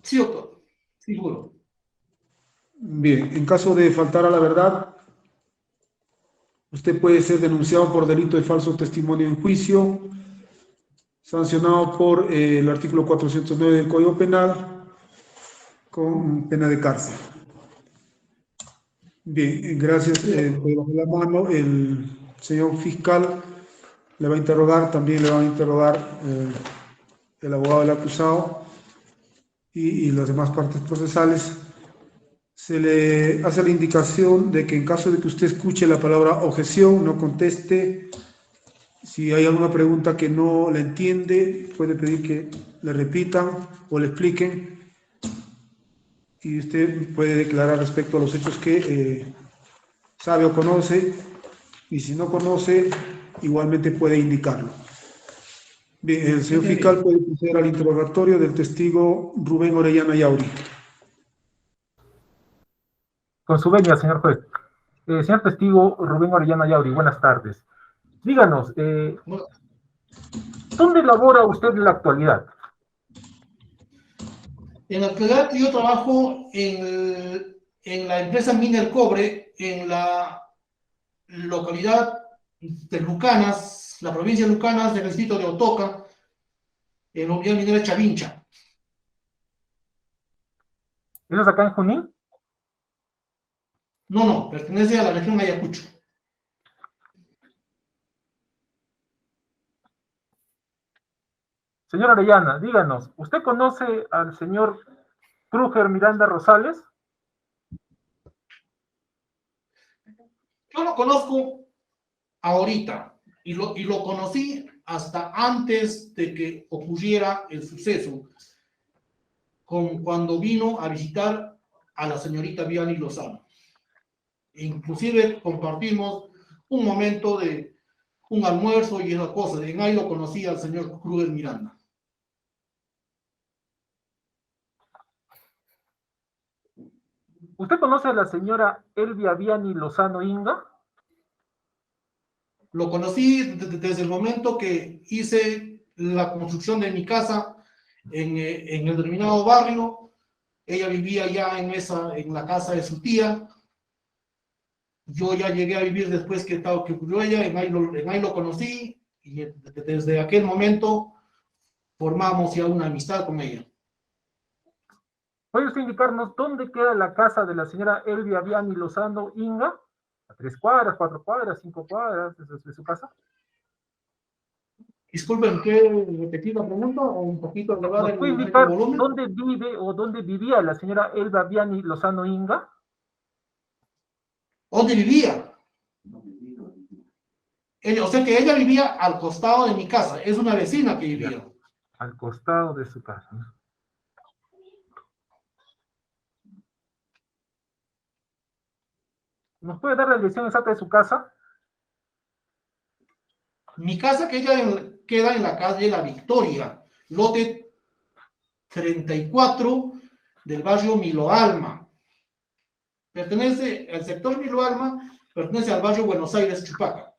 Sí, doctor. Seguro. Bien, en caso de faltar a la verdad, usted puede ser denunciado por delito de falso testimonio en juicio, sancionado por el artículo 409 del Código Penal con pena de cárcel. Bien, gracias por la mano. El señor fiscal le va a interrogar, también le va a interrogar el abogado del acusado y las demás partes procesales. Se le hace la indicación de que en caso de que usted escuche la palabra objeción, no conteste. Si hay alguna pregunta que no le entiende, puede pedir que le repitan o le expliquen y usted puede declarar respecto a los hechos que sabe o conoce, y si no conoce, igualmente puede indicarlo. Bien, el señor fiscal puede proceder al interrogatorio del testigo Rubén Orellana Yauri. Con su venia, señor juez. Señor testigo Rubén Orellana Yauri, buenas tardes. Díganos, ¿dónde labora usted en la actualidad? En la actualidad yo trabajo en la empresa Miner Cobre, en la localidad de Lucanas, la provincia de Lucanas, del distrito de Otoca, en la unidad minera Chavincha. ¿Eso es acá en Junín? No, pertenece a la región Ayacucho. Señor Orellana, díganos, ¿usted conoce al señor Krüger Miranda Rosales? Yo lo conozco ahorita y lo conocí hasta antes de que ocurriera el suceso, cuando vino a visitar a la señorita Vianney Lozano. Inclusive compartimos un momento de un almuerzo y esas cosas. En ahí lo conocí al señor Krüger Miranda. ¿Usted conoce a la señora Elvia Vianney Lozano Inga? Lo conocí desde el momento que hice la construcción de mi casa en el determinado barrio. Ella vivía ya en la casa de su tía. Yo ya llegué a vivir después que ocurrió ella, en ahí lo conocí y desde aquel momento formamos ya una amistad con ella. ¿Puede usted indicarnos dónde queda la casa de la señora Elvia Vianney Lozano Inga? ¿A 3 cuadras, 4 cuadras, 5 cuadras de su casa? Disculpen, ¿qué repetir la pregunta o un poquito elevar ¿Nos puede el indicar volumen? dónde vive o dónde vivía la señora Elvia Vianney Lozano Inga? ¿Dónde vivía? O sea que ella vivía al costado de mi casa, es una vecina que vivía. Ya, al costado de su casa, ¿no? ¿Nos puede dar la dirección exacta de su casa? Mi casa queda en la calle La Victoria, lote 34 del barrio Miloalma. Pertenece al sector Miloalma, pertenece al barrio Buenos Aires, Chupaca.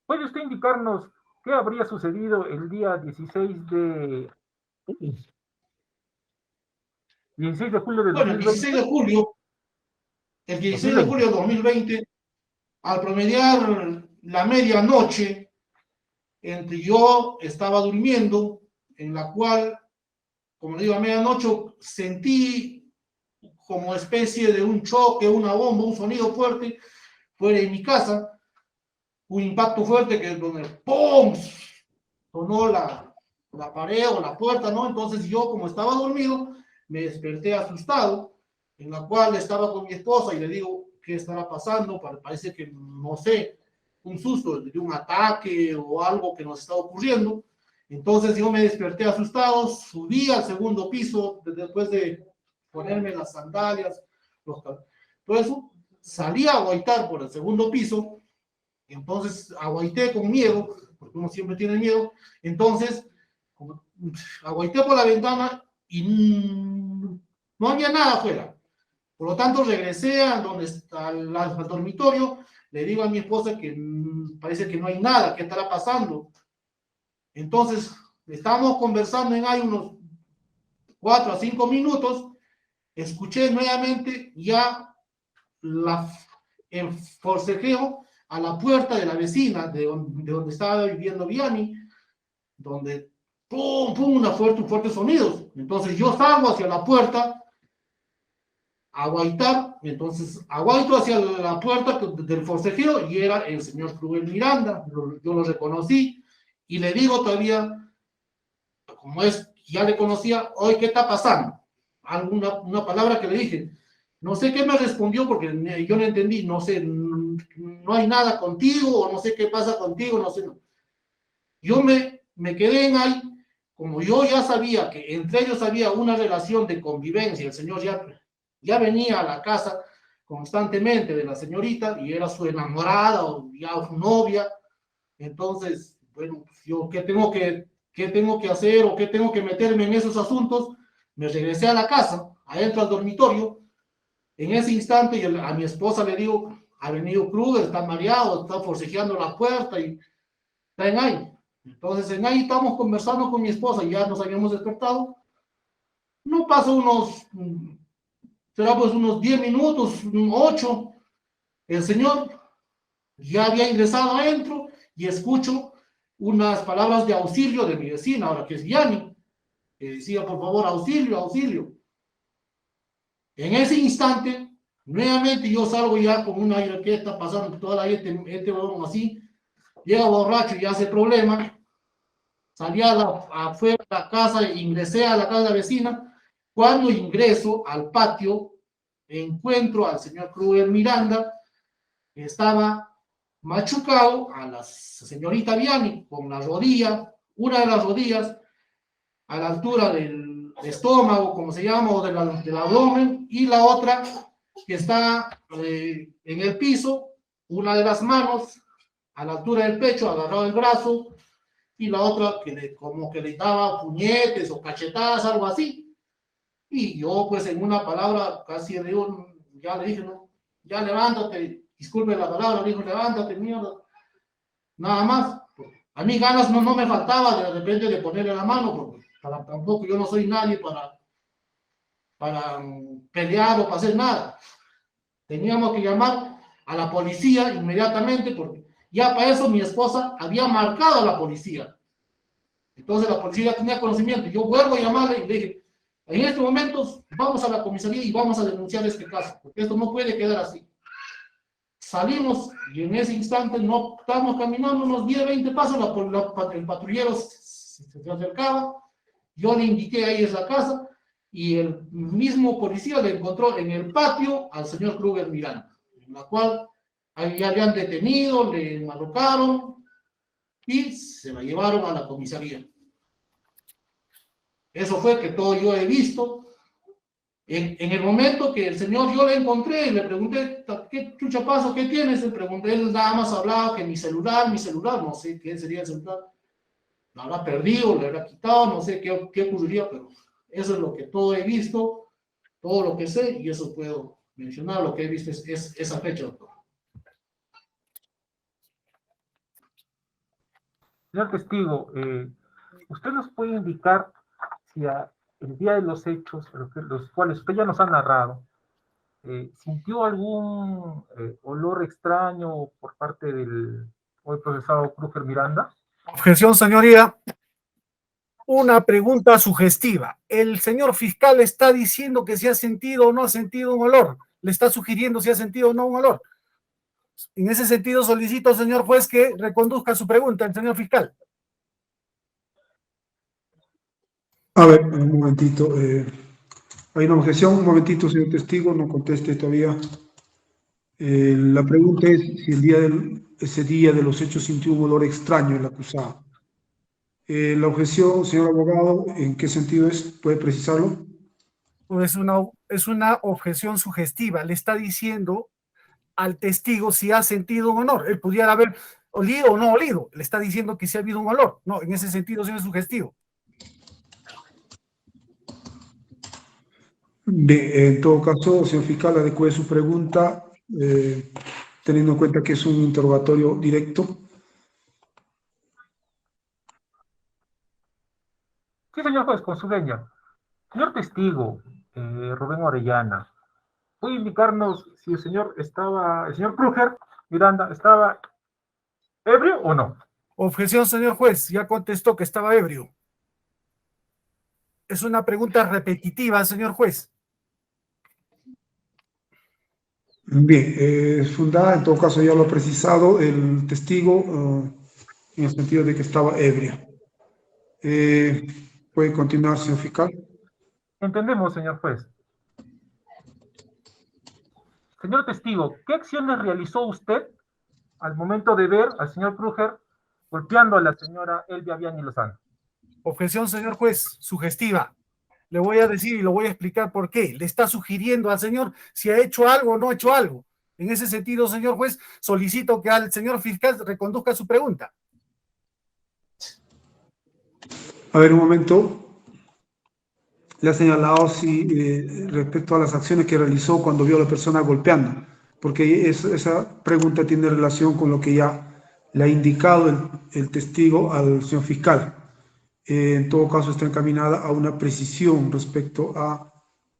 ¿Puede usted indicarnos qué habría sucedido el día 16 de julio de Bueno, 2020? el 16 de julio de 2020, al promediar la medianoche, yo estaba durmiendo, en la cual, como le digo, a medianoche sentí como especie de un choque, una bomba, un sonido fuerte fuera de mi casa, un impacto fuerte que donde ¡pum! Sonó la pared o la puerta, ¿no? Entonces yo, como estaba dormido, me desperté asustado, en la cual estaba con mi esposa y le digo, ¿qué estará pasando? Parece que, no sé, un susto de un ataque o algo que nos está ocurriendo. Entonces yo me desperté asustado, subí al segundo piso después de ponerme las sandalias, todo eso, salí a agüitar por el segundo piso, entonces agüité con miedo, porque uno siempre tiene miedo, entonces agüité por la ventana y no había nada afuera. Por lo tanto, regresé a donde está al dormitorio, le digo a mi esposa que parece que no hay nada, ¿qué estará pasando? Entonces, Estábamos conversando en ahí unos 4 a 5 minutos, escuché nuevamente ya el forcejeo a la puerta de la vecina, de donde estaba viviendo Vianney, donde pum, pum, un fuerte sonido. Entonces yo salgo hacia la puerta a guaitar, entonces aguaito hacia la puerta del forcejeo y era el señor Cruel Miranda, yo lo reconocí y le digo todavía, como es, ya le conocía, hoy, ¿qué está pasando? Una palabra que le dije, no sé qué me respondió porque yo no entendí, no sé, no hay nada contigo, o no sé qué pasa contigo, no sé. No. Yo me quedé en ahí, como yo ya sabía que entre ellos había una relación de convivencia, el señor ya venía a la casa constantemente de la señorita y era su enamorada o ya su novia, entonces, bueno, yo ¿qué tengo que hacer o qué tengo que meterme en esos asuntos? Me regresé a la casa, adentro al dormitorio. En ese instante a mi esposa le digo, ha venido Kruger, está mareado, está forcejeando la puerta y está en ahí. Entonces en ahí estamos conversando con mi esposa, ya nos habíamos despertado. No pasó será pues unos 10 minutos, 8. El señor ya había ingresado adentro y escucho unas palabras de auxilio de mi vecina, ahora que es Yanni, que decía, por favor, auxilio, auxilio. En ese instante, nuevamente yo salgo ya con un aire que está pasando, toda la gente, así, llega borracho y hace problema, salí afuera de la casa, ingresé a la casa de la vecina, cuando ingreso al patio, encuentro al señor Cruel Miranda, que estaba machucado a la señorita Vianney con la rodilla, una de las rodillas, a la altura del estómago, como se llama, o del abdomen, y la otra que está en el piso, una de las manos a la altura del pecho, agarrado el brazo, y la otra como que le daba puñetes o cachetadas, algo así. Y yo, pues en una palabra, casi ya le dije, no, ya levántate, disculpe la palabra, dijo, levántate, mierda. Nada más. A mí ganas no me faltaba de repente de ponerle la mano, porque tampoco yo no soy nadie para pelear o para hacer nada. Teníamos que llamar a la policía inmediatamente, porque ya para eso mi esposa había marcado a la policía. Entonces la policía ya tenía conocimiento. Yo vuelvo a llamarle y le dije, en estos momentos vamos a la comisaría y vamos a denunciar este caso, porque esto no puede quedar así. Salimos y en ese instante no estábamos caminando unos 10, 20 pasos, el patrullero se acercaba, yo le indiqué ahí esa casa y el mismo policía le encontró en el patio al señor Kruger Miranda, en la cual ya le han detenido, le enmarrocaron y se la llevaron a la comisaría. Eso fue que todo yo he visto. En el momento que el señor yo le encontré y le pregunté, ¿qué chucha pasa? ¿Qué tienes? Le pregunté, él nada más hablaba que mi celular, no sé qué sería el celular. Lo habrá perdido, lo habrá quitado, no sé qué ocurriría, pero eso es lo que todo he visto, todo lo que sé, y eso puedo mencionar, lo que he visto es esa fecha, doctor. Señor testigo, ¿usted nos puede indicar si el día de los hechos, los cuales usted ya nos ha narrado, sintió algún olor extraño por parte del hoy procesado Kruger Miranda? Objeción, señoría. Una pregunta sugestiva. El señor fiscal está diciendo que si ha sentido o no ha sentido un olor. Le está sugiriendo si ha sentido o no un olor. En ese sentido, solicito, señor juez, que reconduzca su pregunta el señor fiscal. A ver, un momentito. Hay una objeción, un momentito, señor testigo, no conteste todavía. La pregunta es si ese día de los hechos sintió un olor extraño el acusado. La objeción, señor abogado, ¿en qué sentido es? ¿Puede precisarlo? Pues es una objeción sugestiva. Le está diciendo al testigo si ha sentido un olor. Él pudiera haber olido o no olido. Le está diciendo que sí ha habido un olor. No, en ese sentido, señor, es sugestivo. Bien, en todo caso, señor fiscal, adecue su pregunta, teniendo en cuenta que es un interrogatorio directo. Sí, señor juez, con su venia. Señor testigo, Rubén Orellana, ¿puede indicarnos si el señor Kruger Miranda, estaba ebrio o no? Objeción, señor juez, ya contestó que estaba ebrio. Es una pregunta repetitiva, señor juez. Bien, es fundada, en todo caso ya lo ha precisado el testigo en el sentido de que estaba ebrio. ¿Puede continuar, señor fiscal? Entendemos, señor juez. Señor testigo, ¿qué acciones realizó usted al momento de ver al señor Kruger golpeando a la señora Elvia Vianney Lozano? Objeción, señor juez, sugestiva. Le voy a decir y lo voy a explicar por qué. Le está sugiriendo al señor si ha hecho algo o no ha hecho algo. En ese sentido, señor juez, solicito que al señor fiscal reconduzca su pregunta. A ver, un momento. Le ha señalado si respecto a las acciones que realizó cuando vio a la persona golpeando, porque esa pregunta tiene relación con lo que ya le ha indicado el testigo al señor fiscal. En todo caso, está encaminada a una precisión respecto a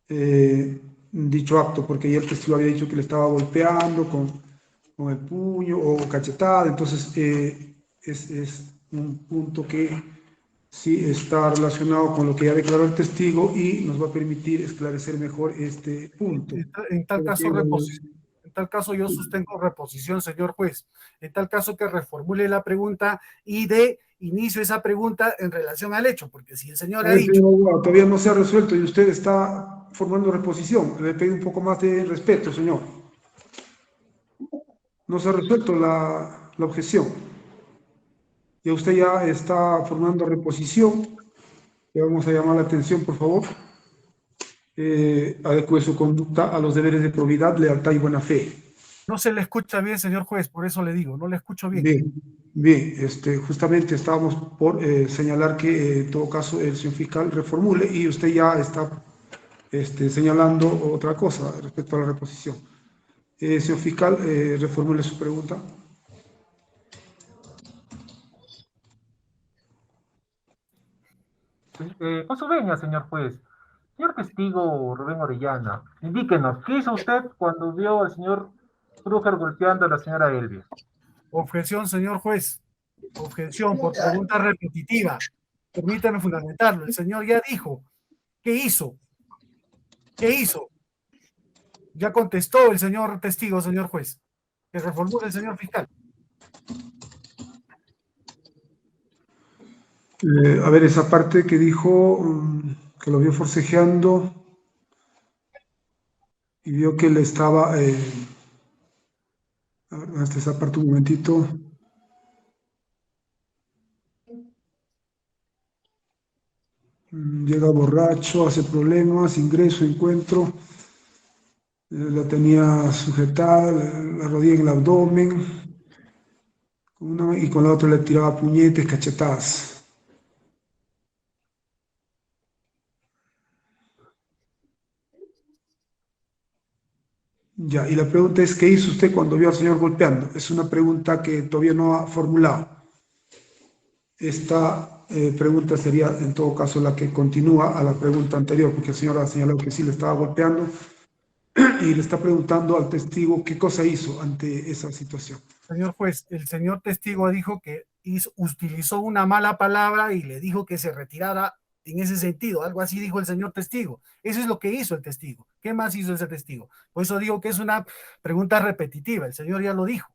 dicho acto, porque ya el testigo había dicho que le estaba golpeando con el puño o cachetada, entonces es un punto que sí está relacionado con lo que ya declaró el testigo y nos va a permitir esclarecer mejor este punto. En tal caso, yo sostengo reposición, señor juez. En tal caso, que reformule la pregunta y dé inicio a esa pregunta en relación al hecho, porque si el señor ha dicho... Todavía no se ha resuelto y usted está formando reposición. Le pido un poco más de respeto, señor. No se ha resuelto la objeción. Y usted ya está formando reposición. Le vamos a llamar la atención, por favor. Adecue su conducta a los deberes de probidad, lealtad y buena fe. No se le escucha bien, señor juez, por eso le digo, no le escucho bien. Bien, justamente estábamos por señalar que en todo caso el señor fiscal reformule y usted ya está señalando otra cosa respecto a la reposición. Señor fiscal, reformule su pregunta. Con su venia, señor juez. Señor testigo Rubén Orellana, indíquenos, ¿qué hizo usted cuando vio al señor Kruger golpeando a la señora Elvia? Objeción, señor juez. Objeción por pregunta repetitiva. Permítame fundamentarlo. El señor ya dijo. ¿Qué hizo? ¿Qué hizo? Ya contestó el señor testigo, señor juez. Que reformule el señor fiscal. A ver, esa parte que dijo que lo vio forcejeando y vio que le estaba... a ver, hasta esa parte un momentito. Llega borracho, hace problemas, ingreso, encuentro. La tenía sujetada, la rodilla en el abdomen, y con la otra le tiraba puñetes, cachetadas. Ya, y la pregunta es, ¿qué hizo usted cuando vio al señor golpeando? Es una pregunta que todavía no ha formulado. Esta pregunta sería, en todo caso, la que continúa a la pregunta anterior, porque el señor ha señalado que sí le estaba golpeando y le está preguntando al testigo qué cosa hizo ante esa situación. Señor juez, el señor testigo dijo que utilizó una mala palabra y le dijo que se retirara en ese sentido. Algo así dijo el señor testigo. Eso es lo que hizo el testigo. ¿Qué más hizo ese testigo? Por eso digo que es una pregunta repetitiva. El señor ya lo dijo.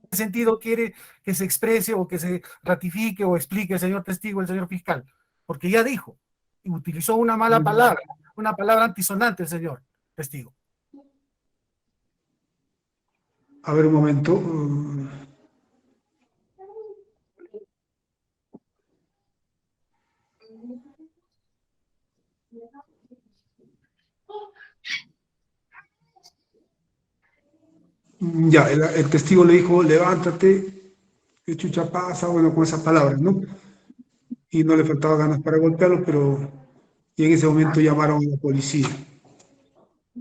¿En qué sentido quiere que se exprese o que se ratifique o explique el señor testigo, el señor fiscal? Porque ya dijo. Y utilizó una mala palabra, una palabra antisonante el señor testigo. A ver, un momento. Ya, el testigo le dijo, levántate, qué chucha pasa, bueno, con esas palabras, ¿no? Y no le faltaba ganas para golpearlo, pero y en ese momento llamaron a la policía.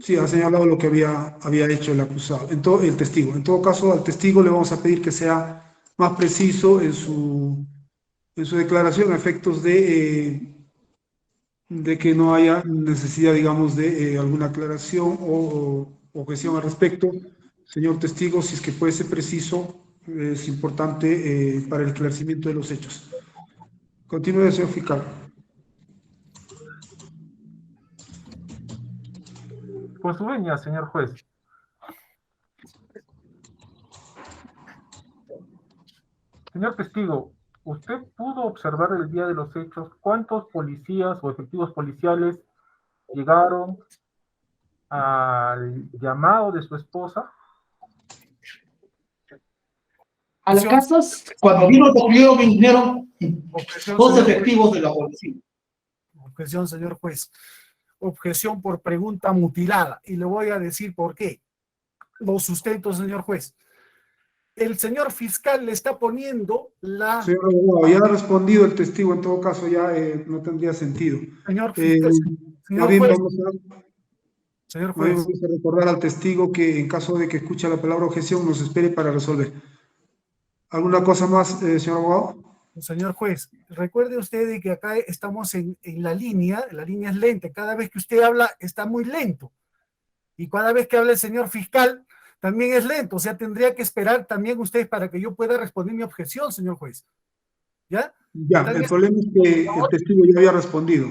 Sí, ha señalado lo que había hecho el acusado, el testigo. En todo caso, al testigo le vamos a pedir que sea más preciso en en su declaración a efectos de que no haya necesidad, digamos, de alguna aclaración o objeción al respecto. Señor testigo, si es que puede ser preciso, es importante para el esclarecimiento de los hechos. Continúe, señor fiscal. Con su venia, señor juez. Señor testigo, ¿usted pudo observar el día de los hechos cuántos policías o efectivos policiales llegaron al llamado de su esposa? A las casas, cuando vino el patrullero, vinieron Objeción, dos señor efectivos de la policía. Objeción, señor juez. Objeción por pregunta mutilada. Y le voy a decir por qué. Lo sustento, señor juez. El señor fiscal le está poniendo la... Señor abogado, ya ha respondido el testigo, en todo caso ya no tendría sentido. Señor fiscal, Más bien juez, vamos a recordar al testigo que en caso de que escuche la palabra objeción, nos espere para resolver. ¿Alguna cosa más, señor abogado? señor juez, recuerde usted de que acá estamos en la línea es lenta. Cada vez que usted habla está muy lento. Y cada vez que habla el señor fiscal también es lento. O sea, tendría que esperar también usted para que yo pueda responder mi objeción, señor juez. ¿Ya? Ya, el problema es que el testigo ya había respondido.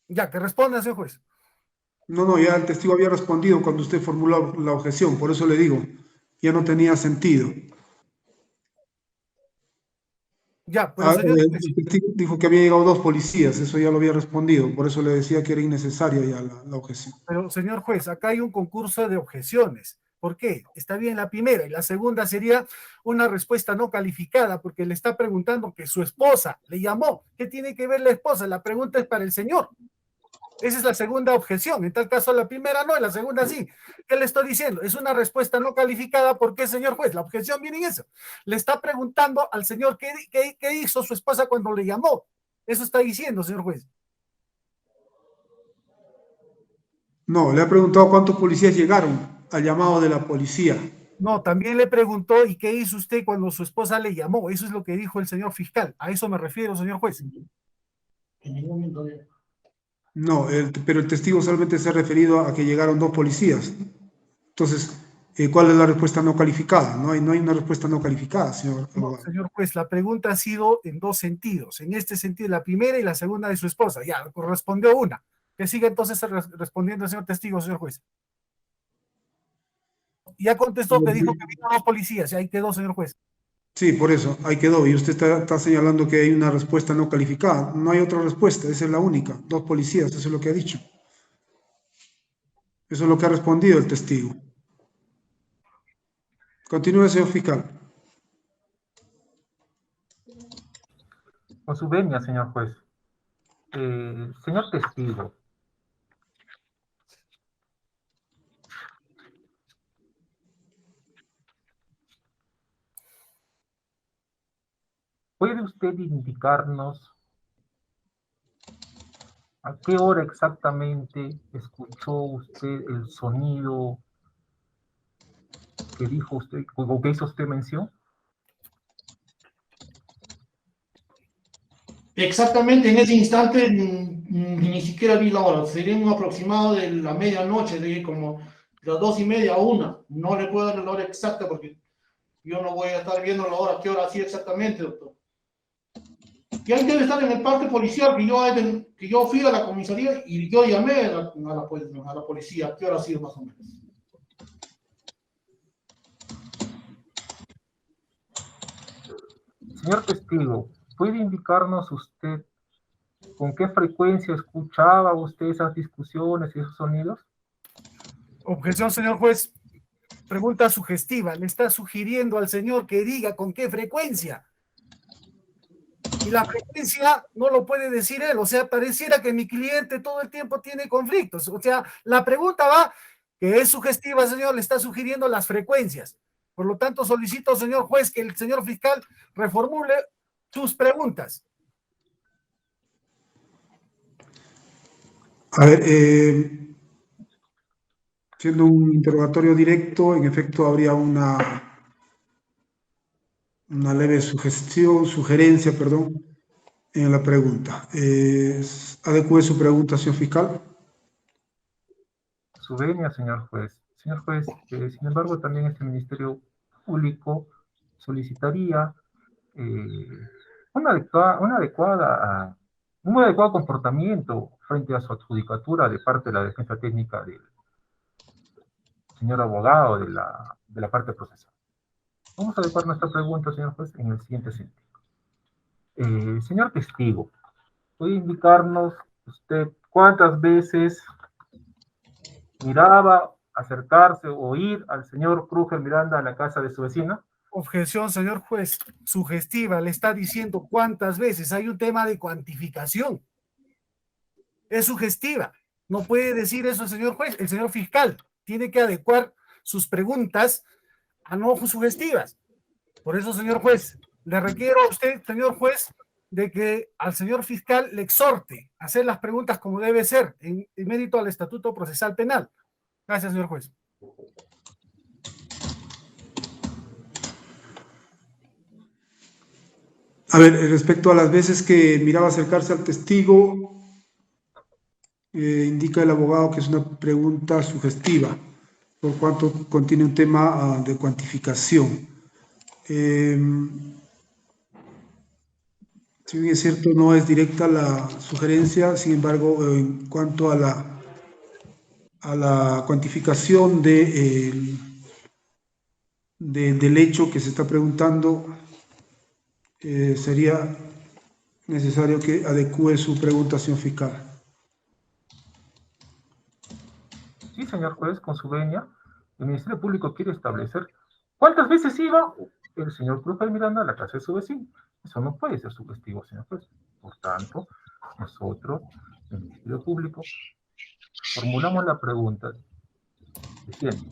Ya, que responda, señor juez. No, ya el testigo había respondido cuando usted formuló la objeción, por eso le digo, ya no tenía sentido. Ya, pero señor el testigo dijo que había llegado dos policías, eso ya lo había respondido, por eso le decía que era innecesaria ya la objeción. Pero, señor juez, acá hay un concurso de objeciones. ¿Por qué? Está bien la primera, y la segunda sería una respuesta no calificada, porque le está preguntando que su esposa le llamó. ¿Qué tiene que ver la esposa? La pregunta es para el señor. Esa es la segunda objeción. En tal caso, la primera no, y la segunda sí. ¿Qué le estoy diciendo? Es una respuesta no calificada. ¿Por qué, señor juez? La objeción viene en eso. Le está preguntando al señor qué hizo su esposa cuando le llamó. Eso está diciendo, señor juez. No, le ha preguntado cuántos policías llegaron al llamado de la policía. No, también le preguntó ¿y qué hizo usted cuando su esposa le llamó? Eso es lo que dijo el señor fiscal. A eso me refiero, señor juez. En ningún momento había. No, pero el testigo solamente se ha referido a que llegaron dos policías. Entonces, ¿cuál es la respuesta no calificada? No hay una respuesta no calificada, señor abogado. No, señor juez, la pregunta ha sido en dos sentidos. En este sentido, la primera y la segunda de su esposa. Ya, correspondió una. Que siga entonces respondiendo el señor testigo, señor juez. Ya contestó que dijo que vino dos policías. Y ahí quedó, señor juez. Sí, por eso, ahí quedó. Y usted está señalando que hay una respuesta no calificada. No hay otra respuesta, esa es la única. Dos policías, eso es lo que ha dicho. Eso es lo que ha respondido el testigo. Continúe, señor fiscal. Con su venia, señor juez. Señor testigo, ¿puede usted indicarnos a qué hora exactamente escuchó usted el sonido que dijo usted, o que hizo usted mención? Exactamente en ese instante ni siquiera vi la hora. Sería un aproximado de la medianoche, de como las 2:30 a 1. No le puedo dar la hora exacta porque yo no voy a estar viendo la hora, qué hora así exactamente, doctor. Y ahí debe estar en el parte policial que yo fui a la comisaría y yo llamé a la policía, qué hora ha sido más o menos. Señor testigo, ¿puede indicarnos usted con qué frecuencia escuchaba usted esas discusiones y esos sonidos? Objeción, señor juez. Pregunta sugestiva. Le está sugiriendo al señor que diga con qué frecuencia. Y la frecuencia no lo puede decir él. O sea, pareciera que mi cliente todo el tiempo tiene conflictos. O sea, la pregunta va, que es sugestiva, señor, le está sugiriendo las frecuencias. Por lo tanto, solicito, señor juez, que el señor fiscal reformule sus preguntas. A ver, siendo un interrogatorio directo, en efecto habría una una leve sugerencia, perdón, en la pregunta. ¿Adecue su pregunta, señor fiscal? Su venia, señor juez. Señor juez, sin embargo, también este Ministerio Público solicitaría un adecuado comportamiento frente a su adjudicatura de parte de la defensa técnica del señor abogado de la parte procesal. Vamos a adecuar nuestra pregunta, señor juez, en el siguiente sentido. Señor testigo, ¿puede indicarnos usted cuántas veces miraba, acercarse o ir al señor Krugel Miranda a la casa de su vecina? Objeción, señor juez, sugestiva, le está diciendo cuántas veces. Hay un tema de cuantificación. Es sugestiva. No puede decir eso el señor juez, el señor fiscal. Tiene que adecuar sus preguntas a no sugestivas. Por eso, señor juez, le requiero a usted, señor juez, de que al señor fiscal le exhorte a hacer las preguntas como debe ser, en mérito al Estatuto Procesal Penal. Gracias, señor juez. A ver, respecto a las veces que miraba acercarse al testigo, indica el abogado que es una pregunta sugestiva, por cuanto contiene un tema de cuantificación. Si bien es cierto, no es directa la sugerencia, sin embargo, en cuanto a la cuantificación del hecho que se está preguntando, sería necesario que adecue su pregunta, señor fiscal. Sí, señor juez, con su venia, el Ministerio Público quiere establecer cuántas veces iba el señor Krugel Miranda a la casa de su vecino. Eso no puede ser sugestivo, señor juez. Por tanto, nosotros, el Ministerio Público, formulamos la pregunta diciendo,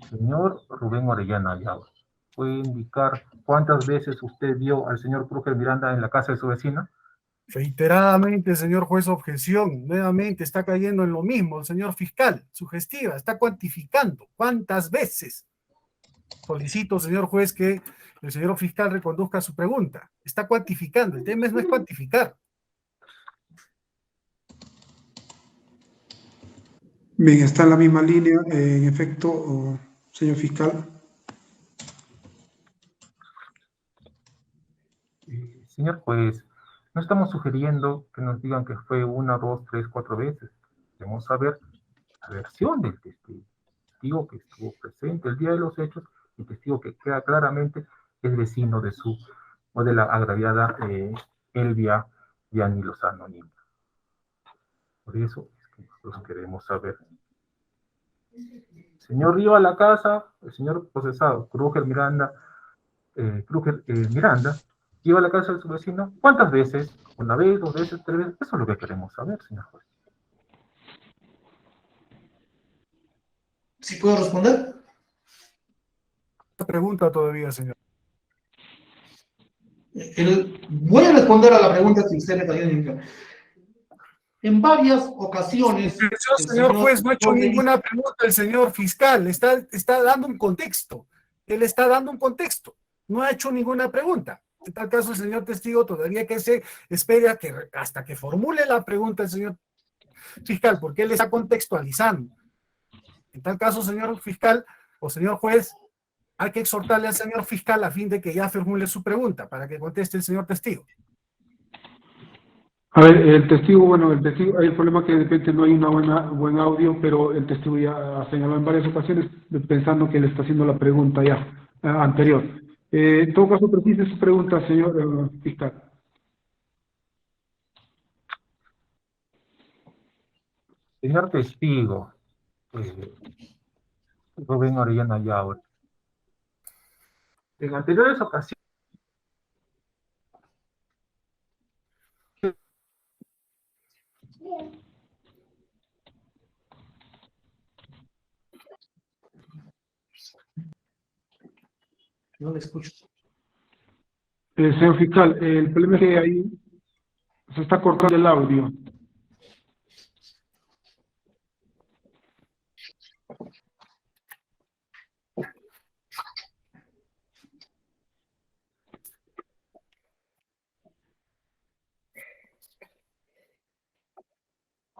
señor Rubén Orellana Ayala, ¿puede indicar cuántas veces usted vio al señor Krugel Miranda en la casa de su vecina? Reiteradamente, señor juez, objeción. Nuevamente está cayendo en lo mismo el señor fiscal. Sugestiva, está cuantificando. ¿Cuántas veces? Solicito, señor juez, que el señor fiscal reconduzca su pregunta. Está cuantificando. El tema no es cuantificar. Bien, está en la misma línea, en efecto, señor fiscal. Señor juez, no estamos sugiriendo que nos digan que fue una, dos, tres, cuatro veces. Queremos saber la versión del testigo. Testigo que estuvo presente el día de los hechos y testigo que queda claramente es vecino de su o de la agraviada Elvia Gianni Lozano Nimba. Por eso es que nosotros queremos saber. Señor iba a la casa, el señor procesado, Krugel Miranda, iba a la casa de su vecino, ¿cuántas veces? ¿Una vez, dos veces, tres veces? Eso es lo que queremos saber, señor juez. ¿Sí puedo responder? Pregunta todavía, señor. Voy a responder a la pregunta que usted me está haciendo. En varias ocasiones, el Señor juez, no ha hecho Jorge ninguna pregunta el señor fiscal. Está dando un contexto. Él está dando un contexto. No ha hecho ninguna pregunta. En tal caso, el señor testigo todavía que se espere hasta que formule la pregunta el señor fiscal, porque él está contextualizando. En tal caso, señor fiscal o señor juez, hay que exhortarle al señor fiscal a fin de que ya formule su pregunta para que conteste el señor testigo. A ver, el testigo, hay el problema que de repente no hay buen audio, pero el testigo ya ha señalado en varias ocasiones pensando que le está haciendo la pregunta ya anterior. En todo caso, precise su pregunta, señor fiscal. Señor testigo, Rubén Orellana Yaur, en anteriores ocasiones, no le escucho. Señor fiscal, el problema es que ahí se está cortando el audio.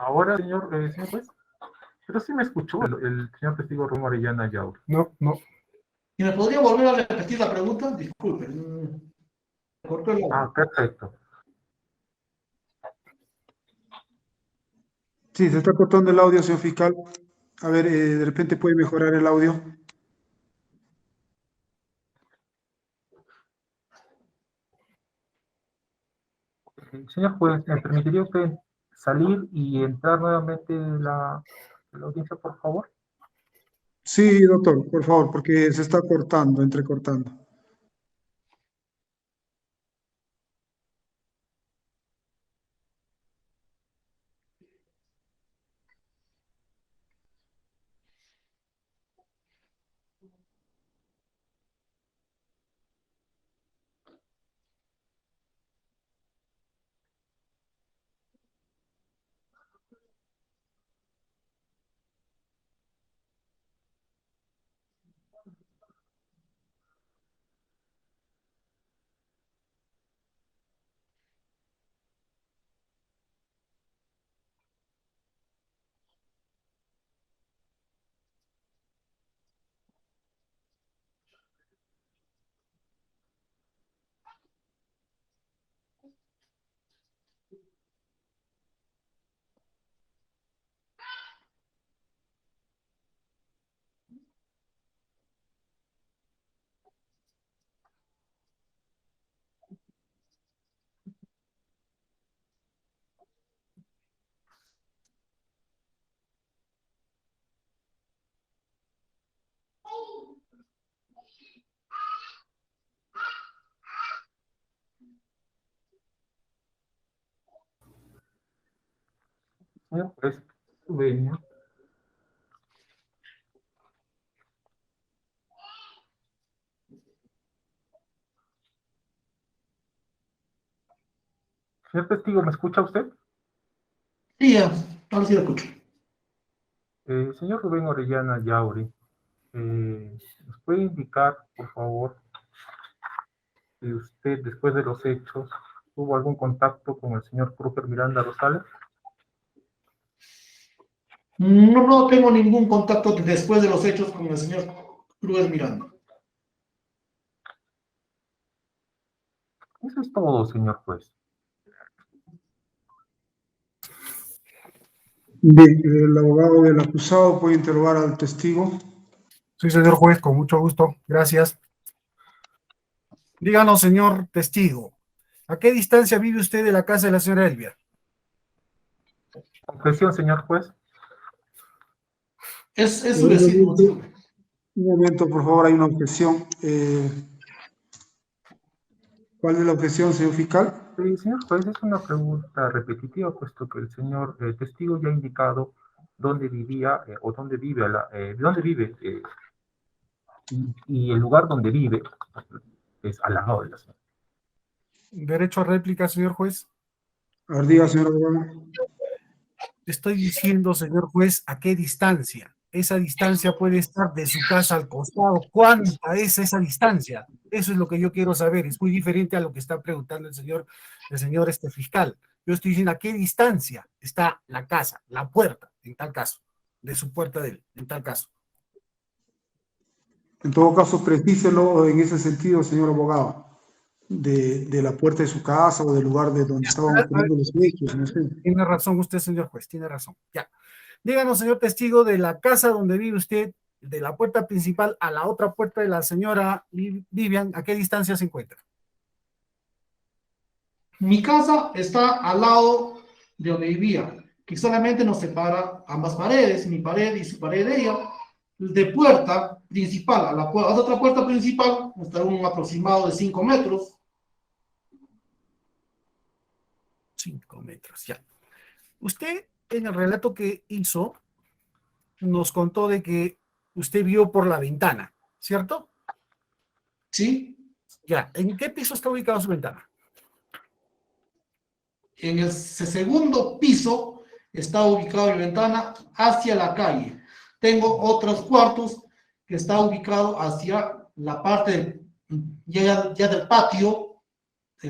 Ahora, señor juez, pero sí me escuchó el señor testigo Rubén Orellana Yauri. No, no. ¿Y me podría volver a repetir la pregunta? Disculpe. Cortó el audio. Ah, perfecto. Sí, se está cortando el audio, señor fiscal. A ver, de repente puede mejorar el audio. Señor juez, ¿me permitiría usted salir y entrar nuevamente en la audiencia, por favor? Sí, doctor, por favor, porque se está cortando, entrecortando. Señor juez, venga. Señor testigo, ¿me escucha usted? Sí, ya, ahora sí lo escucho. Señor Rubén Orellana Yauri, ¿nos puede indicar, por favor, si usted, después de los hechos, tuvo algún contacto con el señor Kruger Miranda Rosales? No tengo ningún contacto después de los hechos con el señor Kruger Miranda. Eso es todo, señor juez. Bien, el abogado del acusado puede interrogar al testigo. Sí, señor juez, con mucho gusto. Gracias. Díganos, señor testigo, ¿a qué distancia vive usted de la casa de la señora Elvia? Confesión, señor juez. Es su Un vecino. momento, un momento, por favor, hay una objeción. ¿Cuál es la objeción, señor fiscal? Señor juez, es una pregunta repetitiva, puesto que el señor testigo ya ha indicado dónde vivía o dónde vive, dónde vive y el lugar donde vive es al lado de la señora. Derecho a réplica, señor juez. A ver, diga, señor abogado. Estoy diciendo, señor juez, ¿a qué distancia? Esa distancia puede estar de su casa al costado. ¿Cuánta es esa distancia? Eso es lo que yo quiero saber. Es muy diferente a lo que está preguntando el señor fiscal. Yo estoy diciendo a qué distancia está la casa, la puerta, en tal caso, de su puerta de él, en tal caso. En todo caso, precíselo en ese sentido, señor abogado, de la puerta de su casa o del lugar de donde estaban ocurriendo los hechos, no sé. Tiene razón usted, señor juez, tiene razón. Ya. Díganos, señor testigo, de la casa donde vive usted, de la puerta principal a la otra puerta de la señora Vivian, ¿a qué distancia se encuentra? Mi casa está al lado de donde vivía, que solamente nos separa ambas paredes, mi pared y su pared de ella, de puerta principal a la otra puerta principal, está un aproximado de 5 metros. 5 metros, ya. Usted, en el relato que hizo, nos contó de que usted vio por la ventana, ¿cierto? ¿Sí? Ya. ¿En qué piso está ubicada su ventana? En el segundo piso está ubicado mi ventana hacia la calle. Tengo otros cuartos que está ubicado hacia la parte ya del patio,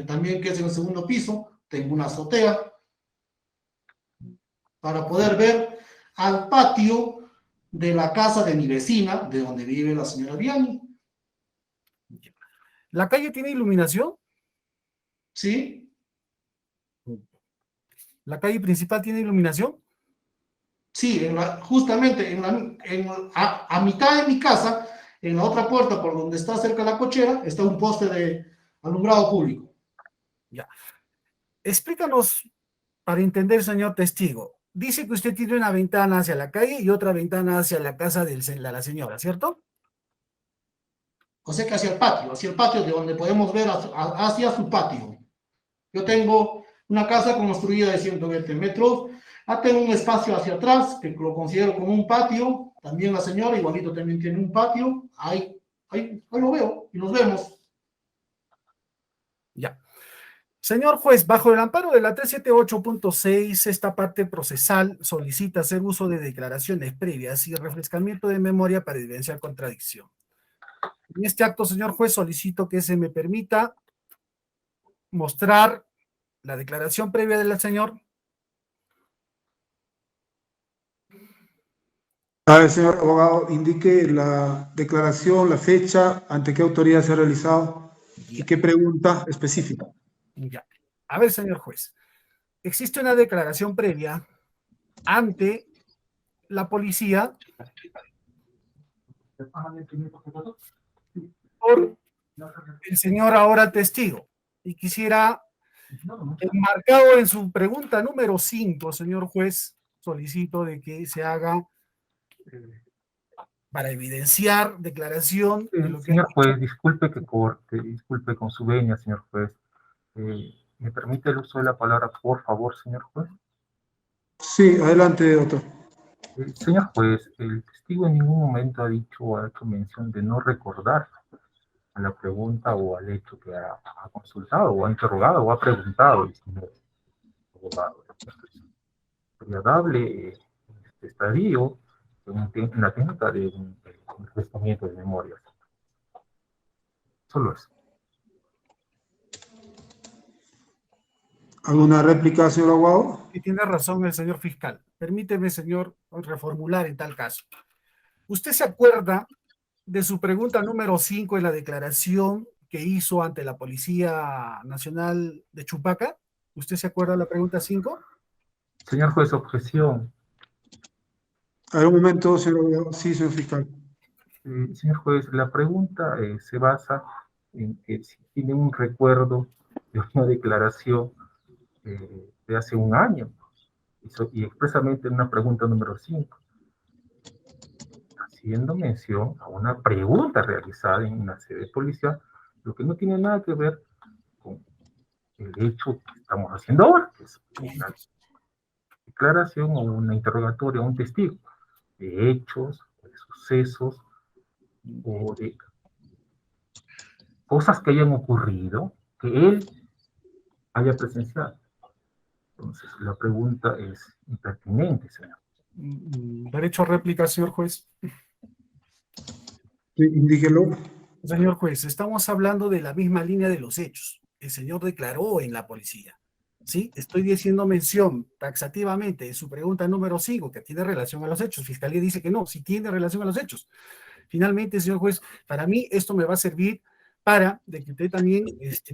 también que es en el segundo piso. Tengo una azotea. para poder ver al patio de la casa de mi vecina, de donde vive la señora Diani. ¿La calle tiene iluminación? ¿Sí? ¿La calle principal tiene iluminación? Sí, justamente a mitad de mi casa, en la otra puerta por donde está cerca la cochera, está un poste de alumbrado público. Ya. Explícanos para entender, señor testigo. Dice que usted tiene una ventana hacia la calle y otra ventana hacia la casa de la señora, ¿cierto? O sea que hacia el patio de donde podemos ver hacia su patio. Yo tengo una casa construida de 120 metros, tengo un espacio hacia atrás que lo considero como un patio, también la señora igualito también tiene un patio, ahí lo veo y nos vemos. Ya. Señor juez, bajo el amparo de la 378.6, esta parte procesal solicita hacer uso de declaraciones previas y refrescamiento de memoria para evidenciar contradicción. En este acto, señor juez, solicito que se me permita mostrar la declaración previa del señor. A ver, señor abogado, indique la declaración, la fecha, ante qué autoridad se ha realizado y qué pregunta específica. Ya. A ver, señor juez, existe una declaración previa ante la policía por el señor ahora testigo. Y quisiera, enmarcado en su pregunta número 5, señor juez, solicito de que se haga para evidenciar declaración de lo que... Señor juez, disculpe que corte, disculpe con su venia, señor juez. ¿Me permite el uso de la palabra, por favor, señor juez? Sí, adelante, doctor. Señor juez, el testigo en ningún momento ha dicho o ha hecho mención de no recordar a la pregunta o al hecho que ha consultado o ha interrogado o ha preguntado el señor abogado. Es agradable este estadio en la técnica de un refrescamiento de memorias. Solo eso. ¿Alguna réplica, señor abogado? Y tiene razón el señor fiscal. Permíteme, señor, reformular en tal caso. ¿Usted se acuerda de su pregunta número 5 en la declaración que hizo ante la Policía Nacional de Chupaca? ¿Usted se acuerda de la pregunta 5? Señor juez, objeción. A ver, un momento, señor abogado. Sí, señor fiscal. Señor juez, la pregunta se basa en que si tiene un recuerdo de una declaración de hace un año, y expresamente en una pregunta número 5, haciendo mención a una pregunta realizada en una sede policial, lo que no tiene nada que ver con el hecho que estamos haciendo ahora, que es una declaración o una interrogatoria a un testigo de hechos, de sucesos o de cosas que hayan ocurrido que él haya presenciado. Entonces, la pregunta es impertinente, señor. Derecho a réplica, señor juez. Sí, indíquelo. Señor juez, estamos hablando de la misma línea de los hechos. El señor declaró en la policía. ¿Sí? Estoy diciendo mención taxativamente en su pregunta número 5, que tiene relación a los hechos. Fiscalía dice que no, sí tiene relación a los hechos. Finalmente, señor juez, para mí esto me va a servir para de que usted también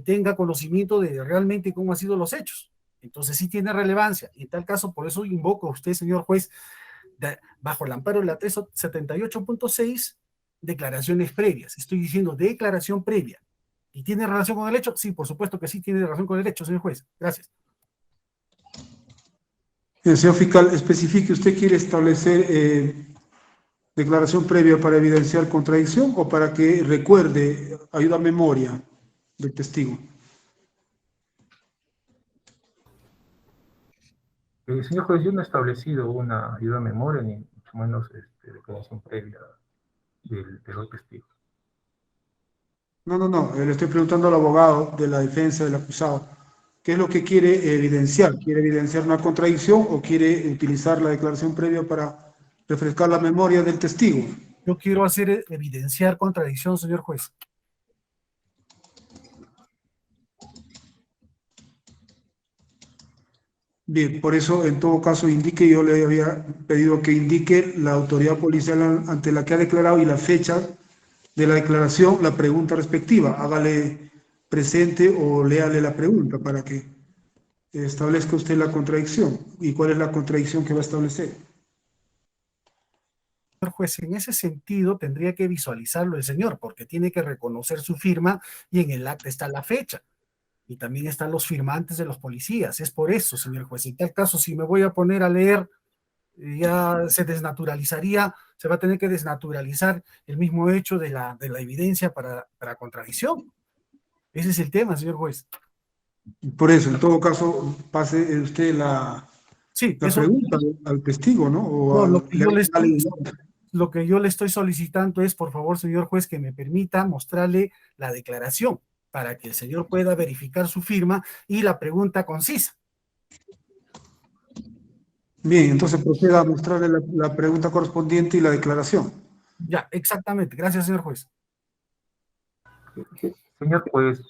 tenga conocimiento de realmente cómo han sido los hechos. Entonces sí tiene relevancia. Y en tal caso, por eso invoco a usted, señor juez, bajo el amparo de la 378.6, declaraciones previas. Estoy diciendo declaración previa. ¿Y tiene relación con el hecho? Sí, por supuesto que sí tiene relación con el hecho, señor juez. Gracias. Señor fiscal, especifique, ¿usted quiere establecer declaración previa para evidenciar contradicción o para que recuerde, ayuda a memoria del testigo? Señor juez, yo no he establecido una ayuda a memoria, ni mucho menos declaración previa del testigo. No, le estoy preguntando al abogado de la defensa del acusado. ¿Qué es lo que quiere evidenciar? ¿Quiere evidenciar una contradicción o quiere utilizar la declaración previa para refrescar la memoria del testigo? Yo quiero hacer evidenciar contradicción, señor juez. Bien, por eso en todo caso indique, yo le había pedido que indique la autoridad policial ante la que ha declarado y la fecha de la declaración, la pregunta respectiva. Hágale presente o léale la pregunta para que establezca usted la contradicción. ¿Y cuál es la contradicción que va a establecer? Señor juez, en ese sentido tendría que visualizarlo el señor, porque tiene que reconocer su firma y en el acta está la fecha. Y también están los firmantes de los policías. Es por eso, señor juez. En tal caso, si me voy a poner a leer, ya se desnaturalizaría, se va a tener que desnaturalizar el mismo hecho de la evidencia para contradicción. Ese es el tema, señor juez. Por eso, en todo caso, pase usted Sí, la eso, pregunta al testigo, ¿no? O no, al, lo que yo le estoy solicitando es, por favor, señor juez, que me permita mostrarle la declaración para que el señor pueda verificar su firma y la pregunta concisa. Bien, entonces proceda a mostrarle la pregunta correspondiente y la declaración. Ya, exactamente. Gracias, señor juez. Señor juez,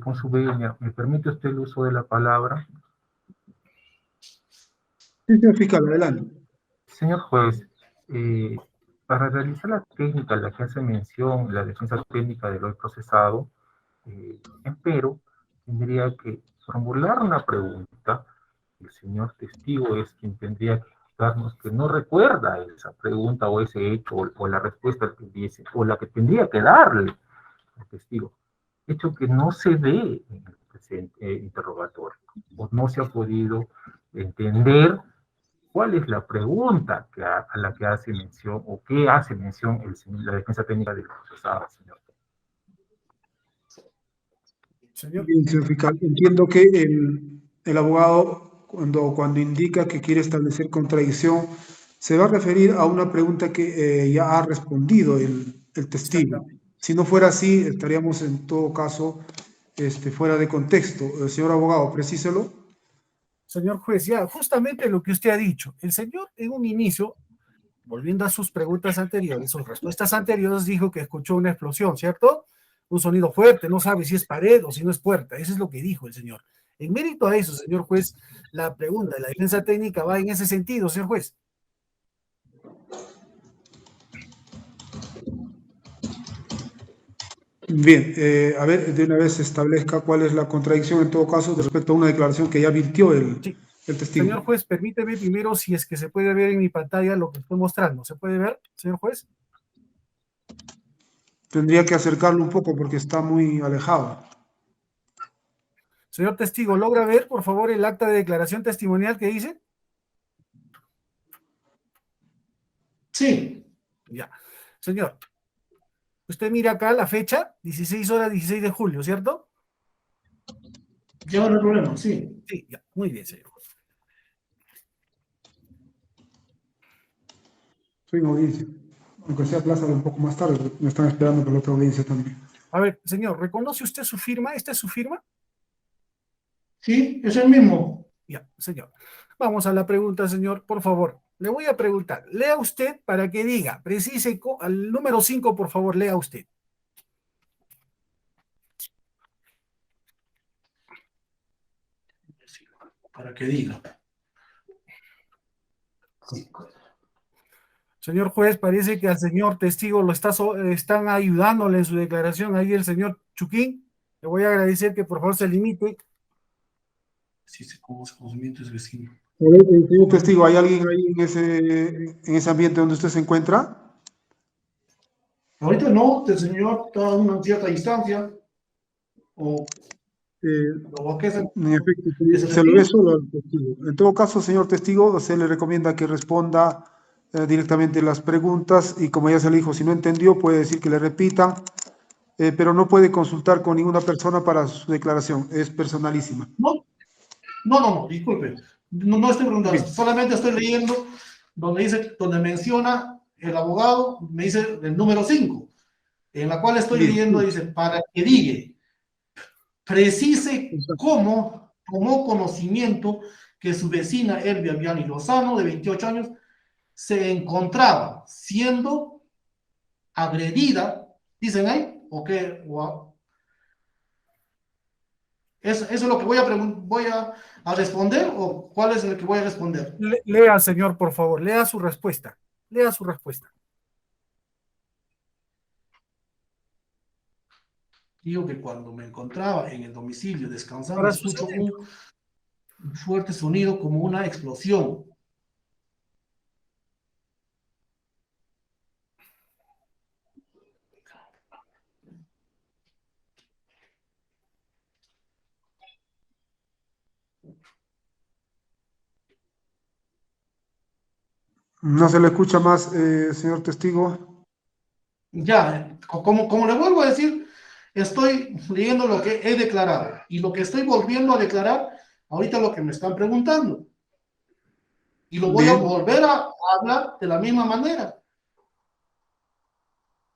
con su venia, ¿me permite usted el uso de la palabra? Sí, señor fiscal, adelante. Señor juez, para realizar la técnica a la que hace mención la defensa técnica del hoy procesado, empero, tendría que formular una pregunta. El señor testigo es quien tendría que darnos que no recuerda esa pregunta o ese hecho o la respuesta que dice, o la que tendría que darle al testigo. Hecho que no se ve en el presente interrogatorio, o no se ha podido entender cuál es la pregunta a la que hace mención, o qué hace mención la defensa técnica del procesado, señor. Señor. Bien, señor fiscal, entiendo que el abogado, cuando indica que quiere establecer contradicción, se va a referir a una pregunta que ya ha respondido el testigo. Si no fuera así, estaríamos en todo caso fuera de contexto. Señor abogado, precíselo. Señor juez, ya, justamente lo que usted ha dicho. El señor en un inicio, volviendo a sus preguntas anteriores, sus respuestas anteriores, dijo que escuchó una explosión, ¿cierto? Un sonido fuerte, no sabe si es pared o si no es puerta. Eso es lo que dijo el señor. En mérito a eso, señor juez, la pregunta de la defensa técnica va en ese sentido, señor juez. Bien, a ver, de una vez establezca cuál es la contradicción en todo caso respecto a una declaración que ya virtió el testigo. Señor juez, permíteme primero si es que se puede ver en mi pantalla lo que estoy mostrando. ¿Se puede ver, señor juez? Tendría que acercarlo un poco porque está muy alejado. Señor testigo, ¿logra ver, por favor, el acta de declaración testimonial que hice? Sí. Ya. Señor, usted mira acá la fecha, 16 horas, 16 de julio, ¿cierto? Ya no hay problema, sí. Sí, ya. Muy bien, señor. Soy en audiencia. Aunque sea aplázalo un poco más tarde, me están esperando por la otra audiencia también. A ver, señor, ¿reconoce usted su firma? ¿Esta es su firma? Sí, es el mismo. Ya, señor. Vamos a la pregunta, señor, por favor. Le voy a preguntar, lea usted para que diga, precise, al número 5, por favor, lea usted. Para que diga. Señor juez, parece que al señor testigo están ayudándole en su declaración ahí el señor Chuquín. Le voy a agradecer que por favor se limite. Sí, se conocimiento es vecino. Señor testigo, ¿hay alguien ahí en ese ambiente donde usted se encuentra? Ahorita no, el señor está a una cierta distancia. O a qué se, En efecto, ¿qué se se lo ve refiere? solo al testigo. En todo caso, señor testigo, se le recomienda que responda directamente las preguntas y como ya se le dijo, si no entendió, puede decir que le repitan, pero no puede consultar con ninguna persona para su declaración, es personalísima. No, disculpe. No estoy preguntando, Bien. solamente estoy leyendo donde menciona el abogado, me dice el número 5, en la cual estoy Bien. leyendo, dice, para que diga, precise cómo tomó conocimiento que su vecina Elvia Viani Lozano, de 28 años, se encontraba siendo agredida, dicen ahí, o qué, ¿Eso es lo que voy a responder o cuál es el que voy a responder? Lea, señor, por favor, lea su respuesta. Lea su respuesta. Digo que cuando me encontraba en el domicilio descansando, Para su escucho señor. un fuerte sonido como una explosión. No se le escucha más, señor testigo. Ya, como le vuelvo a decir, estoy leyendo lo que he declarado y lo que estoy volviendo a declarar, ahorita lo que me están preguntando. Y lo voy a Bien. volver a hablar de la misma manera.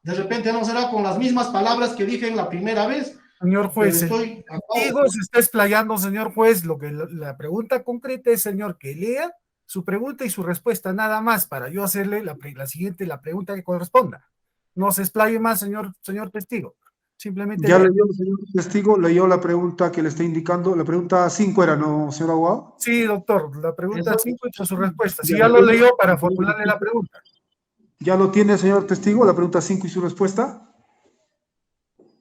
De repente no será con las mismas palabras que dije en la primera vez, Señor pero juez, el estoy... testigo se está explayando, señor juez. Lo que la pregunta concreta es, señor, que lea su pregunta y su respuesta, nada más, para yo hacerle la siguiente, la pregunta que corresponda. No se explaye más, señor testigo. Simplemente Ya lea. leyó, señor testigo, leyó la pregunta que le está indicando. La pregunta 5 era, ¿no, señor abogado? Sí, doctor, la pregunta Eso, 5 y su respuesta. Si Ya, ya lo leyó, para formularle la pregunta. ¿Ya lo tiene, señor testigo, la pregunta 5 y su respuesta?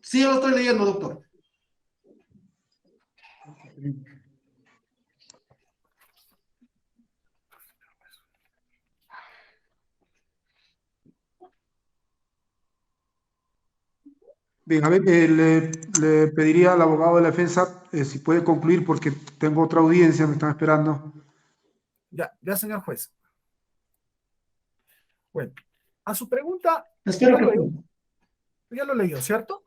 sí, lo estoy leyendo, doctor. Bien, a ver, le pediría al abogado de la defensa si puede concluir porque tengo otra audiencia, me están esperando. Ya, señor juez. Bueno, a su pregunta, Espero que... ya lo leyó, ¿cierto?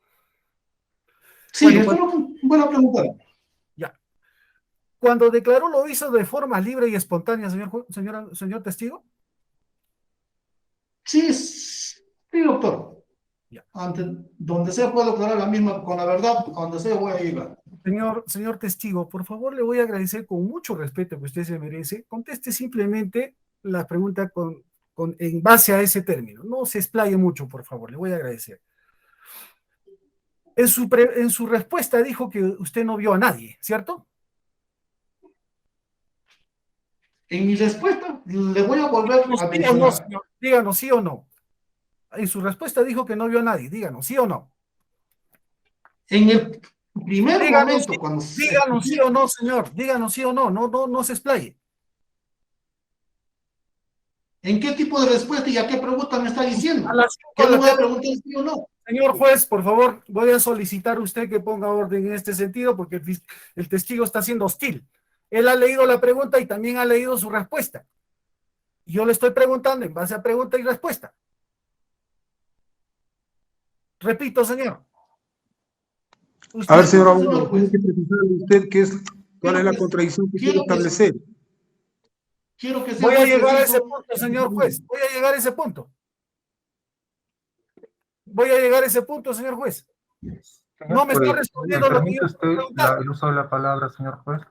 Sí, Bueno, espero que... Buena pregunta. ya. Cuando declaró lo hizo de forma libre y espontánea, señor testigo. Sí, sí, doctor. Ya. Donde sea puedo declarar la misma, con la verdad, donde sea voy a llegar. Señor testigo, por favor, le voy a agradecer con mucho respeto que usted se merece. Conteste simplemente la pregunta en base a ese término. No se explaye mucho, por favor, le voy a agradecer. En su respuesta dijo que usted no vio a nadie, ¿cierto? En mi respuesta, le voy a volver a ¿Sí o no, mencionar. señor? Díganos sí o no. En su respuesta dijo que no vio a nadie. Díganos sí o no. En el primer Díganos, momento, cuando se... díganos sí o no, señor. Díganos sí o no. No se explaye. ¿En qué tipo de respuesta y a qué pregunta me está diciendo? A las 5 ¿Qué de le la voy a tarde. preguntar sí o no? Señor juez, por favor, voy a solicitar a usted que ponga orden en este sentido porque el testigo está siendo hostil. Él ha leído la pregunta y también ha leído su respuesta. Yo le estoy preguntando en base a pregunta y respuesta. Repito, señor. A ver, señor Señor abogado, tiene juez, que precisarle usted cuál es la contradicción que quiere establecer. quiero que sea Voy a muy llegar a ese preciso. punto, señor juez. Voy a llegar a ese punto. Voy a llegar a ese punto, señor juez. Señor No me está juez, ¿me respondiendo lo que yo permite estoy usted preguntando. el uso de la palabra, señor juez?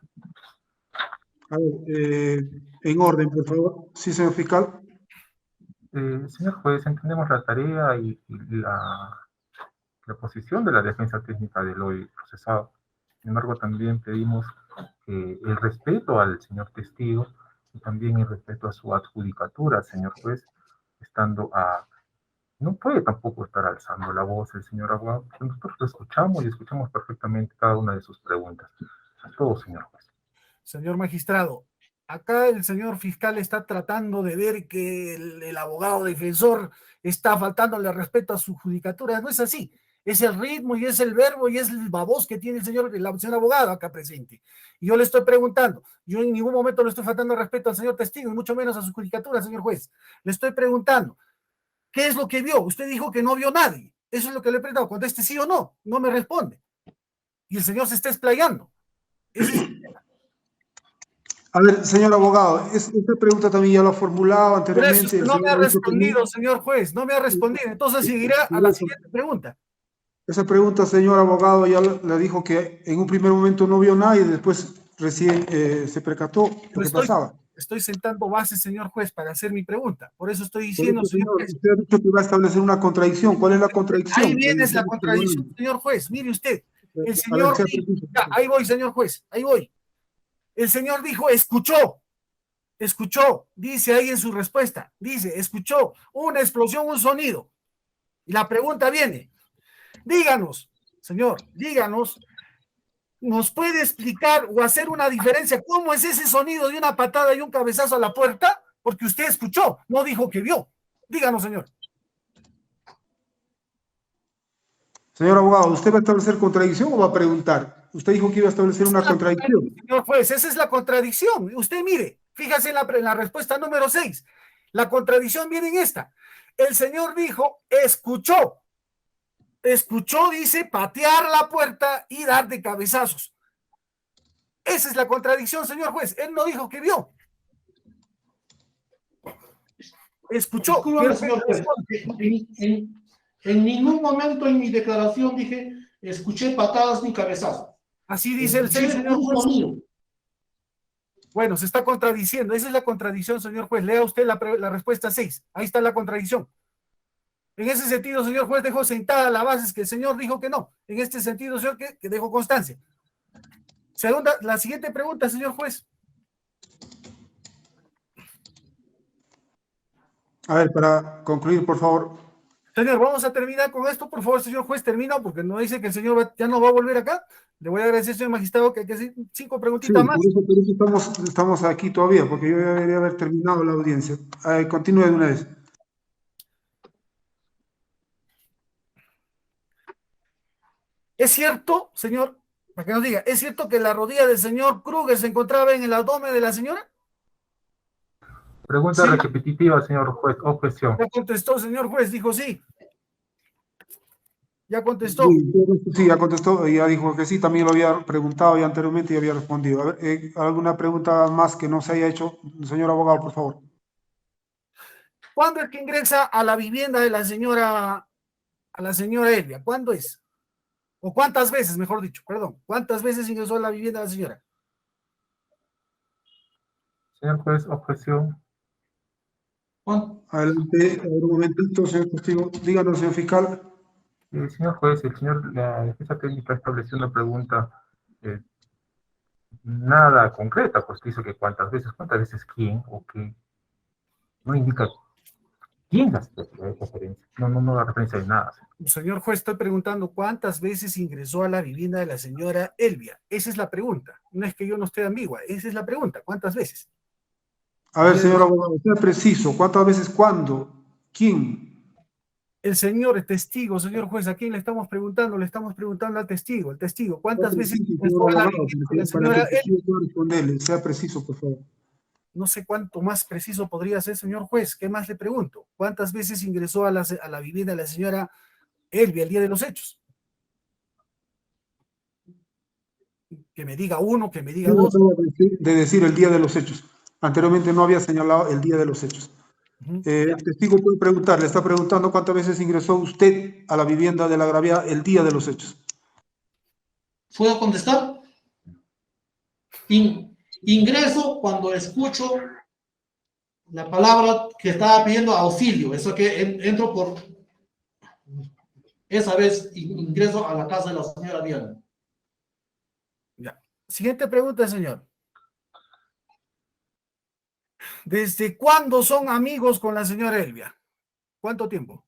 A ver, en orden, por favor. Sí, señor fiscal. Señor juez, entendemos la tarea y la posición de la defensa técnica del hoy procesado. Sin embargo, también pedimos el respeto al señor testigo y también el respeto a su adjudicatura, señor juez, estando a... No puede tampoco estar alzando la voz el señor abogado, porque nosotros lo escuchamos y escuchamos perfectamente cada una de sus preguntas. A todo, señor juez. Señor magistrado, acá el señor fiscal está tratando de ver que el abogado defensor está faltándole respeto a su judicatura. No es así. Es el ritmo y es el verbo y es el baboz que tiene el señor abogado acá presente. Y yo le estoy preguntando, yo en ningún momento le estoy faltando respeto al señor testigo y mucho menos a su judicatura, señor juez. Le estoy preguntando, ¿qué es lo que vio? Usted dijo que no vio nadie. Eso es lo que le he preguntado. Conteste sí o no. No me responde. Y el señor se está explayando. Ese es... A ver, señor abogado, esta pregunta también ya la ha formulado Por eso anteriormente. usted El no me ha señor ha dicho que respondido, señor juez, no me ha respondido. Entonces seguirá a la siguiente pregunta. esa pregunta, señor abogado, ya le dijo que en un primer momento no vio nada y después recién se percató lo que pasaba. Estoy sentando bases, señor juez, para hacer mi pregunta. Por eso estoy Por diciendo, eso, señor señor, juez. usted ha dicho que va a establecer una contradicción. ¿Cuál es la contradicción? Ahí viene la contradicción, señor juez. Mire usted, El A ver, señor, sea preciso. ya, ahí voy, señor juez, ahí voy. El señor dijo, escuchó, dice ahí en su respuesta, dice, escuchó una explosión, un sonido. Y la pregunta viene, díganos, señor, díganos, ¿nos puede explicar o hacer una diferencia? ¿Cómo es ese sonido de una patada y un cabezazo a la puerta? Porque usted escuchó, no dijo que vio. Díganos, señor. Señor abogado, ¿usted va a establecer contradicción o va a preguntar? Usted dijo que iba a establecer una contradicción. Señor juez, esa es la contradicción. Usted mire, fíjese en la respuesta número 6. La contradicción viene en esta. El señor dijo, escuchó, dice, patear la puerta y dar de cabezazos. Esa es la contradicción, señor juez. Él no dijo que vio. Escuchó. Discúlpame, señor juez. En ningún momento en mi declaración dije, escuché patadas ni cabezazos. Así dice el Escuché señor un juez. sonido. Bueno, se está contradiciendo. Esa es la contradicción, señor juez. Lea usted la respuesta 6. Ahí está la contradicción. En ese sentido, señor juez, dejó sentada la base que el señor dijo que no. En este sentido, señor, que dejó constancia. La siguiente pregunta, señor juez. A ver, para concluir, por favor. Señor, vamos a terminar con esto, por favor, señor juez, termina, porque no dice que el señor ya no va a volver acá. Le voy a agradecer, señor magistrado, que hay que hacer 5 Sí, preguntitas más. por eso estamos aquí todavía, porque yo ya debería haber terminado la audiencia. Continúe de una vez. ¿Es cierto, señor, para que nos diga, es cierto que la rodilla del señor Kruger se encontraba en el abdomen de la señora? Pregunta Sí. repetitiva, señor juez. Objeción. Ya contestó, señor juez, dijo sí. Ya contestó. Sí, ya contestó, ya dijo que sí, también lo había preguntado ya anteriormente y había respondido. A ver, ¿alguna pregunta más que no se haya hecho? Señor abogado, por favor. ¿Cuándo es que ingresa a la vivienda de la señora Elvia? ¿Cuándo es? ¿O cuántas veces, mejor dicho, perdón? ¿Cuántas veces ingresó a la vivienda de la señora? Señor juez, objeción. Juan, Adelante, a ver, un momentito, señor testigo. Díganos, señor fiscal. Señor juez, la defensa técnica estableció una pregunta nada concreta, pues dice que cuántas veces quién o qué. No indica quién hace la referencia. No da referencia de nada. Señor juez, estoy preguntando cuántas veces ingresó a la vivienda de la señora Elvia. Esa es la pregunta. No es que yo no esté ambigua, esa es la pregunta. ¿Cuántas veces? A ver, señor abogado, sea preciso. ¿Cuántas veces? ¿Cuándo? ¿Quién? El señor testigo, señor juez, ¿a quién le estamos preguntando? Le estamos preguntando al testigo. El testigo, ¿cuántas Sea veces preciso, ingresó señor a la abogado, vivienda de la para que señora el Elvia? testigo pueda responderle. Sea preciso, por favor. No sé cuánto más preciso podría ser, señor juez. ¿Qué más le pregunto? ¿Cuántas veces ingresó a la vivienda de la señora Elvia el día de los hechos? Que me diga uno, que me diga Yo dos. acabo de decir el día de los hechos. Anteriormente no había señalado el día de los hechos. El testigo puede preguntar, le está preguntando cuántas veces ingresó usted a la vivienda de la agraviada el día de los hechos. ¿puedo contestar? Ingreso cuando escucho la palabra que estaba pidiendo auxilio. Eso que entro por esa vez, ingreso a la casa de la señora Diana. Ya. Siguiente pregunta, señor. ¿Desde cuándo son amigos con la señora Elvia? ¿Cuánto tiempo?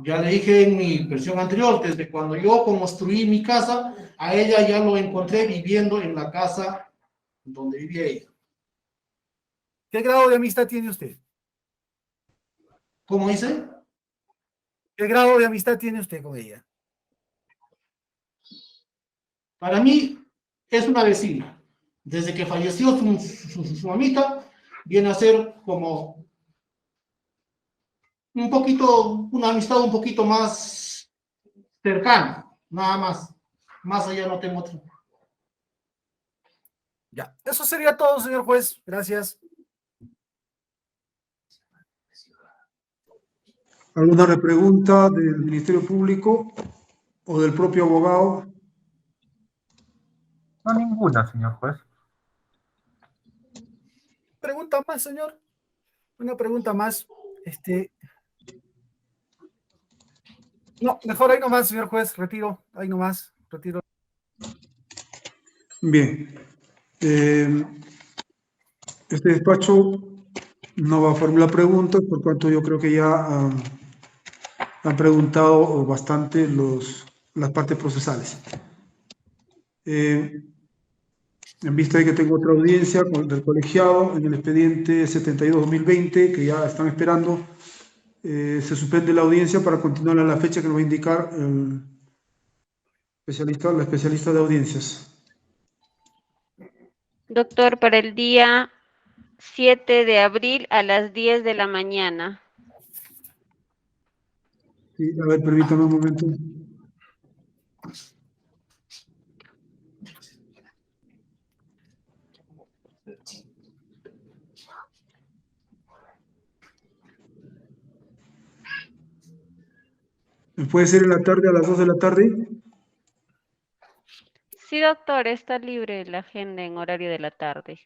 Ya le dije en mi versión anterior, desde cuando yo construí mi casa, a ella ya lo encontré viviendo en la casa donde vivía ella. ¿Qué grado de amistad tiene usted? ¿Cómo dice? ¿Qué grado de amistad tiene usted con ella? Para mí es una vecina. Desde que falleció su mamita, viene a ser como un poquito, una amistad un poquito más cercana, nada más. Más allá no tengo otro. Ya. Eso sería todo, señor juez. Gracias. ¿Alguna repregunta del Ministerio Público o del propio abogado? No, ninguna, señor juez. Pregunta más, señor. Una pregunta más. No, mejor ahí nomás, señor juez, retiro, ahí nomás, retiro. Bien. Este despacho no va a formular preguntas, por cuanto yo creo que ya han preguntado bastante las partes procesales. En vista de que tengo otra audiencia del colegiado en el expediente 72-2020, que ya están esperando, se suspende la audiencia para continuar a la fecha que nos va a indicar la especialista de audiencias. Doctor, para el día 7 de abril a las 10 de la mañana. Sí, a ver, permítame un momento. ¿Puede ser en la tarde, a las 2 de la tarde? Sí, doctor, está libre la agenda en horario de la tarde.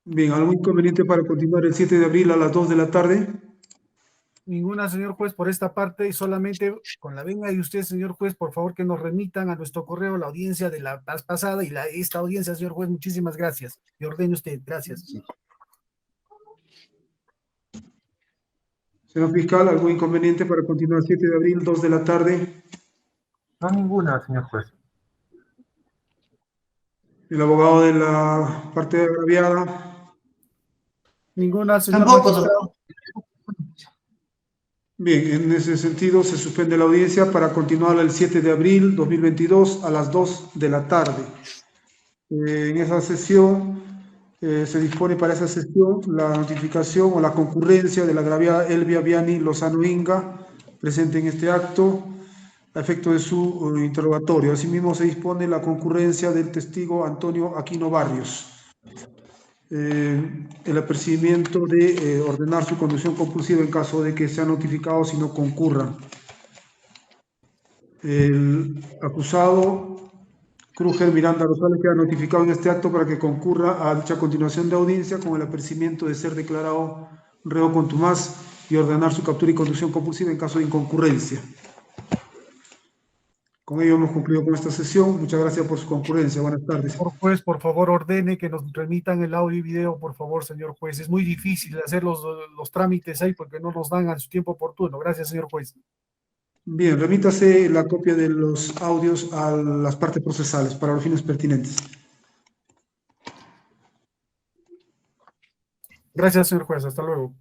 Bien, ¿algún inconveniente para continuar el 7 de abril a las 2 de la tarde? Ninguna, señor juez, por esta parte, y solamente con la venia de usted, señor juez, por favor que nos remitan a nuestro correo la audiencia de la vez pasada y esta audiencia, señor juez, muchísimas gracias. Y ordene usted, gracias. Señor fiscal, ¿algún inconveniente para continuar el 7 de abril, 2 de la tarde? No, ninguna, señor juez. El abogado de la parte agraviada. Ninguna, señor Tampoco, magistrado. doctor. Bien, en ese sentido se suspende la audiencia para continuar el 7 de abril 2022 a las 2 de la tarde. En esa sesión, se dispone para esa sesión la notificación o la concurrencia de la agraviada Elvia Viani Lozano Inga, presente en este acto, a efecto de su interrogatorio. Asimismo, se dispone la concurrencia del testigo Antonio Aquino Barrios. El apercibimiento de ordenar su conducción compulsiva en caso de que sea notificado si no concurran. El acusado Krüger Miranda Rosales queda notificado en este acto para que concurra a dicha continuación de audiencia con el apercibimiento de ser declarado reo contumaz y ordenar su captura y conducción compulsiva en caso de inconcurrencia. Con ello hemos concluido con esta sesión. Muchas gracias por su concurrencia. Buenas tardes. Señor juez, por favor, ordene que nos remitan el audio y video, por favor, señor juez. Es muy difícil hacer los trámites ahí porque no nos dan a su tiempo oportuno. Gracias, señor juez. Bien, remítase la copia de los audios a las partes procesales para los fines pertinentes. Gracias, señor juez. Hasta luego.